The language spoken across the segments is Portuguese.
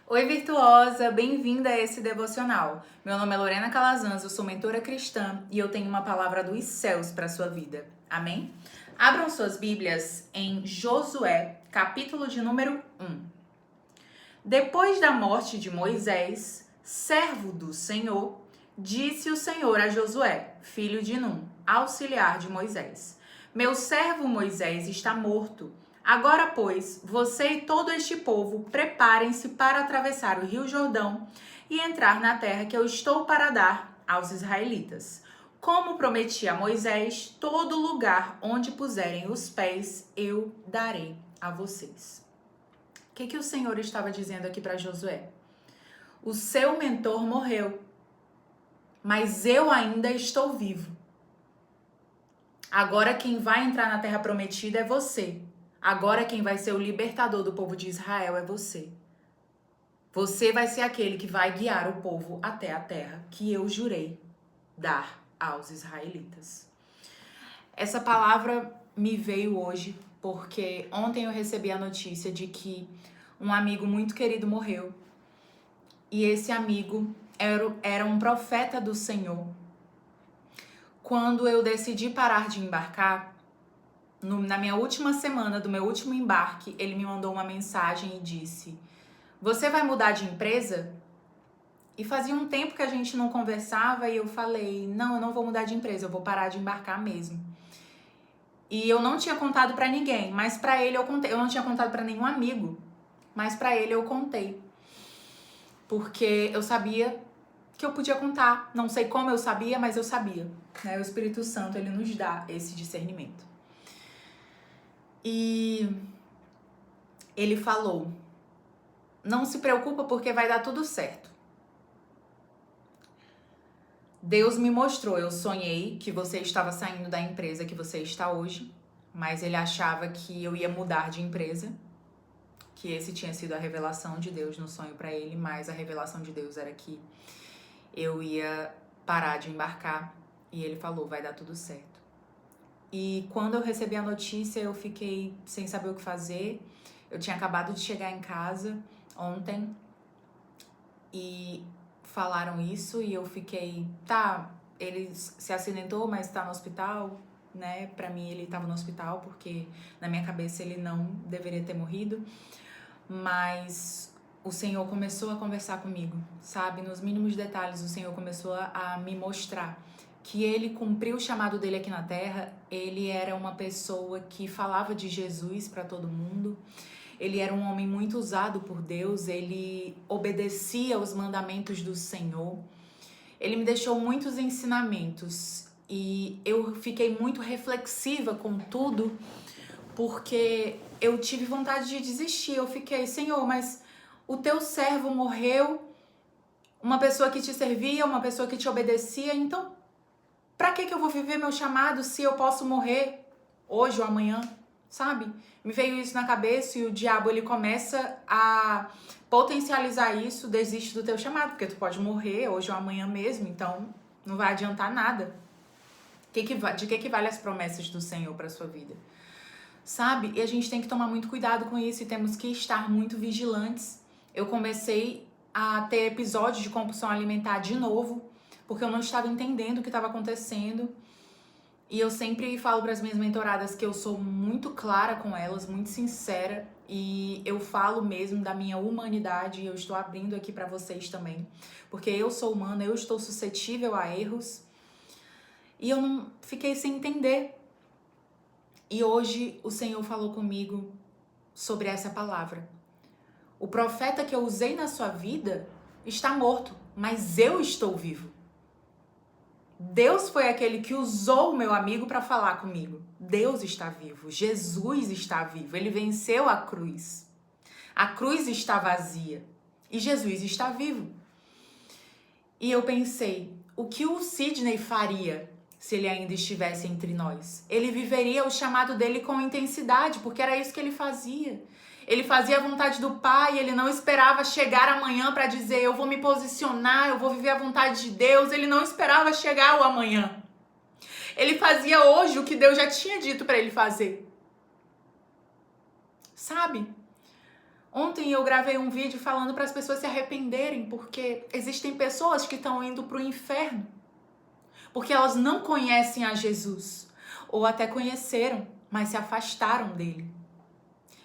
Oi, virtuosa! Bem-vinda a esse devocional. Meu nome é Lorena Calazans, eu sou mentora cristã e eu tenho uma palavra dos céus para a sua vida. Amém? Abram suas Bíblias em Josué, capítulo de número 1. Depois da morte de Moisés, servo do Senhor, disse o Senhor a Josué, filho de Num, auxiliar de Moisés: Meu servo Moisés está morto. Agora, pois, você e todo este povo preparem-se para atravessar o rio Jordão e entrar na terra que eu estou para dar aos israelitas. Como prometi a Moisés, todo lugar onde puserem os pés eu darei a vocês. O que o Senhor estava dizendo aqui para Josué? O seu mentor morreu, mas eu ainda estou vivo. Agora quem vai entrar na terra prometida é você. Agora quem vai ser o libertador do povo de Israel é você. Você vai ser aquele que vai guiar o povo até a terra que eu jurei dar aos israelitas. Essa palavra me veio hoje porque ontem eu recebi a notícia de que um amigo muito querido morreu. E esse amigo era um profeta do Senhor. Quando eu decidi parar de embarcar, na minha última semana do meu último embarque, ele me mandou uma mensagem e disse: Você vai mudar de empresa? E fazia um tempo que a gente não conversava e eu falei: Não, eu não vou mudar de empresa, eu vou parar de embarcar mesmo. E eu não tinha contado pra ninguém, mas pra ele eu contei. Eu não tinha contado pra nenhum amigo, mas pra ele eu contei. Porque eu sabia que eu podia contar. Não sei como eu sabia, mas eu sabia. Né? O Espírito Santo, ele nos dá esse discernimento. E ele falou: Não se preocupa porque vai dar tudo certo. Deus me mostrou, eu sonhei que você estava saindo da empresa que você está hoje, mas ele achava que eu ia mudar de empresa, que esse tinha sido a revelação de Deus no sonho para ele, mas a revelação de Deus era que eu ia parar de embarcar, e ele falou: vai dar tudo certo. E quando eu recebi a notícia, eu fiquei sem saber o que fazer. Eu tinha acabado de chegar em casa ontem e falaram isso e eu fiquei, tá, ele se acidentou, mas tá no hospital, né? Pra mim ele tava no hospital porque na minha cabeça ele não deveria ter morrido, mas o Senhor começou a conversar comigo, sabe? Nos mínimos detalhes o Senhor começou a me mostrar que ele cumpriu o chamado dele aqui na terra. Ele era uma pessoa que falava de Jesus para todo mundo. Ele era um homem muito usado por Deus, ele obedecia aos mandamentos do Senhor. Ele me deixou muitos ensinamentos e eu fiquei muito reflexiva com tudo, porque eu tive vontade de desistir. Eu fiquei: Senhor, mas o teu servo morreu, uma pessoa que te servia, uma pessoa que te obedecia, então pra que eu vou viver meu chamado se eu posso morrer hoje ou amanhã? Sabe? Me veio isso na cabeça e o diabo, ele começa a potencializar isso. Desiste do teu chamado, porque tu pode morrer hoje ou amanhã mesmo, então não vai adiantar nada. De que vale as promessas do Senhor para sua vida? Sabe? E a gente tem que tomar muito cuidado com isso e temos que estar muito vigilantes. Eu comecei a ter episódios de compulsão alimentar de novo, porque eu não estava entendendo o que estava acontecendo. E eu sempre falo para as minhas mentoradas que eu sou muito clara com elas, muito sincera, e eu falo mesmo da minha humanidade, e eu estou abrindo aqui para vocês também, porque eu sou humana, eu estou suscetível a erros, e eu não fiquei sem entender. E hoje o Senhor falou comigo sobre essa palavra. O profeta que eu usei na sua vida está morto, mas eu estou vivo. Deus foi aquele que usou o meu amigo para falar comigo. Deus está vivo, Jesus está vivo, ele venceu a cruz. A cruz está vazia e Jesus está vivo. E eu pensei, o que o Sidney faria se ele ainda estivesse entre nós? Ele viveria o chamado dele com intensidade, porque era isso que ele fazia. Ele fazia a vontade do Pai, ele não esperava chegar amanhã para dizer: eu vou me posicionar, eu vou viver a vontade de Deus. Ele não esperava chegar o amanhã. Ele fazia hoje o que Deus já tinha dito para ele fazer. Sabe? Ontem eu gravei um vídeo falando para as pessoas se arrependerem, porque existem pessoas que estão indo para o inferno, porque elas não conhecem a Jesus, ou até conheceram, mas se afastaram dele.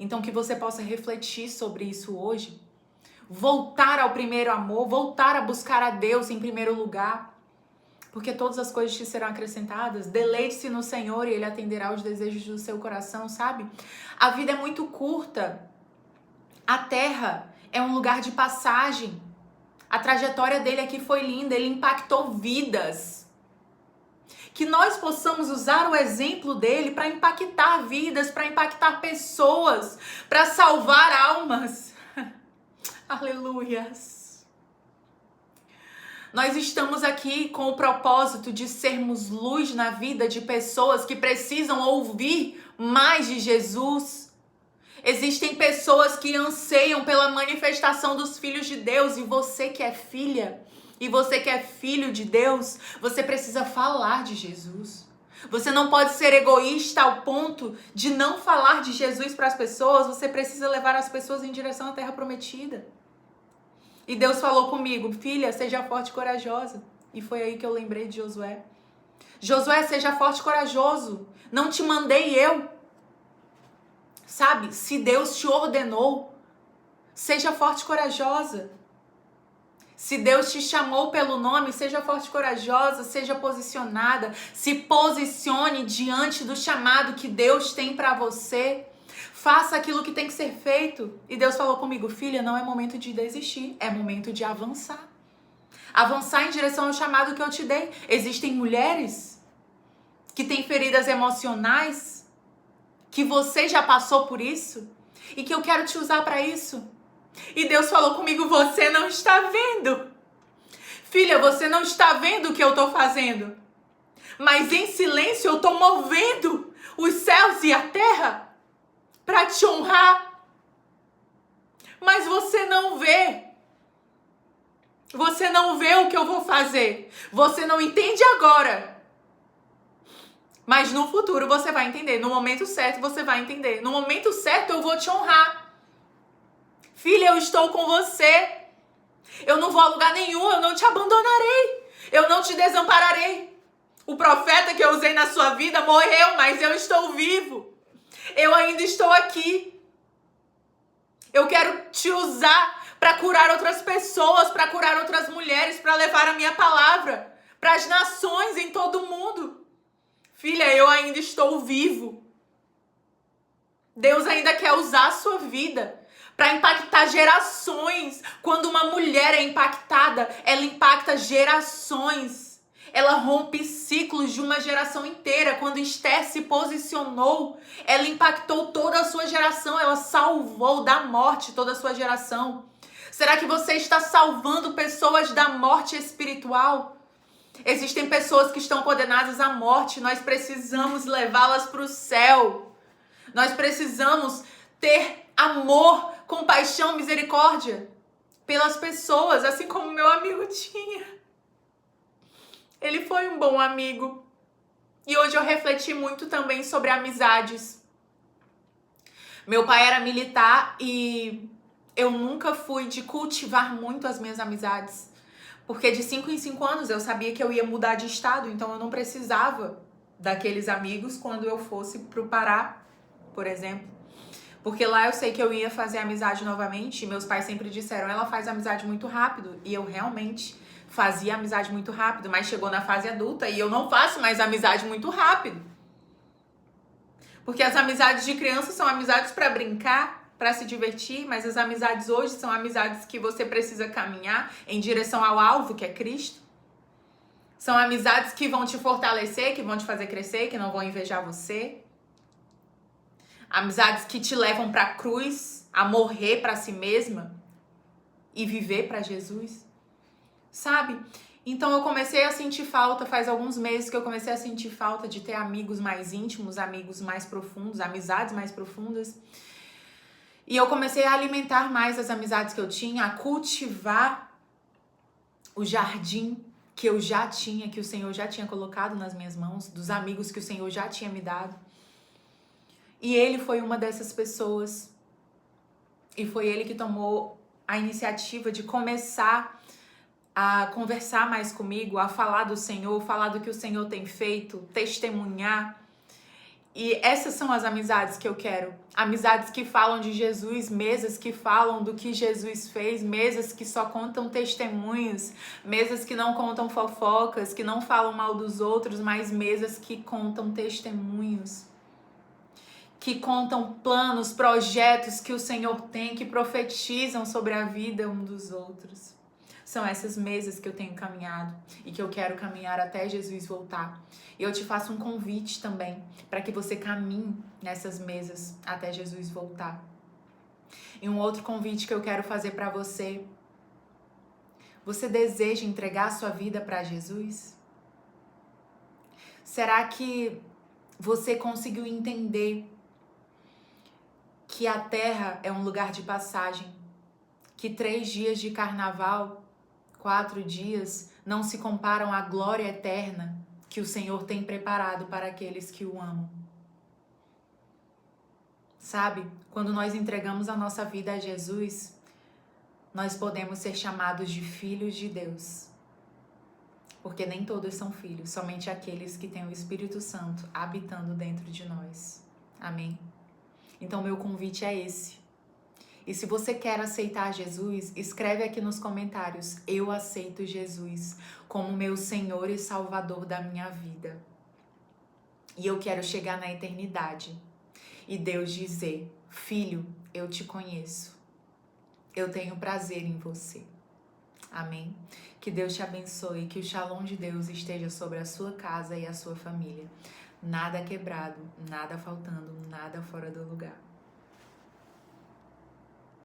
Então que você possa refletir sobre isso hoje, voltar ao primeiro amor, voltar a buscar a Deus em primeiro lugar, porque todas as coisas te serão acrescentadas. Deleite-se no Senhor e Ele atenderá os desejos do seu coração, sabe? A vida é muito curta. A terra é um lugar de passagem. A trajetória dele aqui foi linda, ele impactou vidas. Que nós possamos usar o exemplo dele para impactar vidas, para impactar pessoas, para salvar almas. Aleluias. Nós estamos aqui com o propósito de sermos luz na vida de pessoas que precisam ouvir mais de Jesus. Existem pessoas que anseiam pela manifestação dos filhos de Deus, e você que é filha, e você que é filho de Deus, você precisa falar de Jesus. Você não pode ser egoísta ao ponto de não falar de Jesus para as pessoas. Você precisa levar as pessoas em direção à terra prometida. E Deus falou comigo: filha, seja forte e corajosa. E foi aí que eu lembrei de Josué. Josué, seja forte e corajoso. Não te mandei eu. Sabe, se Deus te ordenou, seja forte e corajosa. Se Deus te chamou pelo nome, seja forte e corajosa, seja posicionada. Se posicione diante do chamado que Deus tem para você. Faça aquilo que tem que ser feito. E Deus falou comigo: filha, não é momento de desistir, é momento de avançar. Avançar em direção ao chamado que eu te dei. Existem mulheres que têm feridas emocionais, que você já passou por isso e que eu quero te usar para isso. E Deus falou comigo: você não está vendo. Filha, você não está vendo o que eu estou fazendo. Mas em silêncio eu estou movendo os céus e a terra para te honrar. Mas você não vê. Você não vê o que eu vou fazer. Você não entende agora. Mas no futuro você vai entender. No momento certo você vai entender. No momento certo eu vou te honrar. Filha, eu estou com você. Eu não vou a lugar nenhum. Eu não te abandonarei. Eu não te desampararei. O profeta que eu usei na sua vida morreu, mas eu estou vivo. Eu ainda estou aqui. Eu quero te usar para curar outras pessoas, para curar outras mulheres, para levar a minha palavra para as nações em todo o mundo. Filha, eu ainda estou vivo. Deus ainda quer usar a sua vida para impactar gerações. Quando uma mulher é impactada, ela impacta gerações. Ela rompe ciclos de uma geração inteira. Quando Esther se posicionou, ela impactou toda a sua geração. Ela salvou da morte toda a sua geração. Será que você está salvando pessoas da morte espiritual? Existem pessoas que estão condenadas à morte. Nós precisamos levá-las para o céu. Nós precisamos ter amor, compaixão, misericórdia pelas pessoas, assim como meu amigo tinha. Ele foi um bom amigo. E hoje eu refleti muito também sobre amizades. Meu pai era militar e eu nunca fui de cultivar muito as minhas amizades. Porque de 5 em 5 anos eu sabia que eu ia mudar de estado, então eu não precisava daqueles amigos quando eu fosse pro Pará, por exemplo. Porque lá eu sei que eu ia fazer amizade novamente, e meus pais sempre disseram: ela faz amizade muito rápido. E eu realmente fazia amizade muito rápido, mas chegou na fase adulta e eu não faço mais amizade muito rápido. Porque as amizades de criança são amizades para brincar, para se divertir, mas as amizades hoje são amizades que você precisa caminhar em direção ao alvo, que é Cristo. São amizades que vão te fortalecer, que vão te fazer crescer, que não vão invejar você. Amizades que te levam para a cruz, a morrer para si mesma e viver para Jesus. Sabe? Então eu comecei a sentir falta, faz alguns meses que eu comecei a sentir falta de ter amigos mais íntimos, amigos mais profundos, amizades mais profundas. E eu comecei a alimentar mais as amizades que eu tinha, a cultivar o jardim que eu já tinha, que o Senhor já tinha colocado nas minhas mãos, dos amigos que o Senhor já tinha me dado. E ele foi uma dessas pessoas. E foi ele que tomou a iniciativa de começar a conversar mais comigo, a falar do Senhor, falar do que o Senhor tem feito, testemunhar. E essas são as amizades que eu quero. Amizades que falam de Jesus, mesas que falam do que Jesus fez, mesas que só contam testemunhos, mesas que não contam fofocas, que não falam mal dos outros, mas mesas que contam testemunhos, que contam planos, projetos que o Senhor tem, que profetizam sobre a vida um dos outros. São essas mesas que eu tenho caminhado e que eu quero caminhar até Jesus voltar. E eu te faço um convite também para que você caminhe nessas mesas até Jesus voltar. E um outro convite que eu quero fazer para você: você deseja entregar a sua vida para Jesus? Será que você conseguiu entender que a terra é um lugar de passagem? Que 3 dias de carnaval, 4 dias, não se comparam à glória eterna que o Senhor tem preparado para aqueles que o amam? Sabe, quando nós entregamos a nossa vida a Jesus, nós podemos ser chamados de filhos de Deus. Porque nem todos são filhos, somente aqueles que têm o Espírito Santo habitando dentro de nós. Amém? Então, meu convite é esse. E se você quer aceitar Jesus, escreve aqui nos comentários: eu aceito Jesus como meu Senhor e Salvador da minha vida. E eu quero chegar na eternidade e Deus dizer: filho, eu te conheço. Eu tenho prazer em você. Amém? Que Deus te abençoe, que o Shalom de Deus esteja sobre a sua casa e a sua família. Nada quebrado, nada faltando, nada fora do lugar.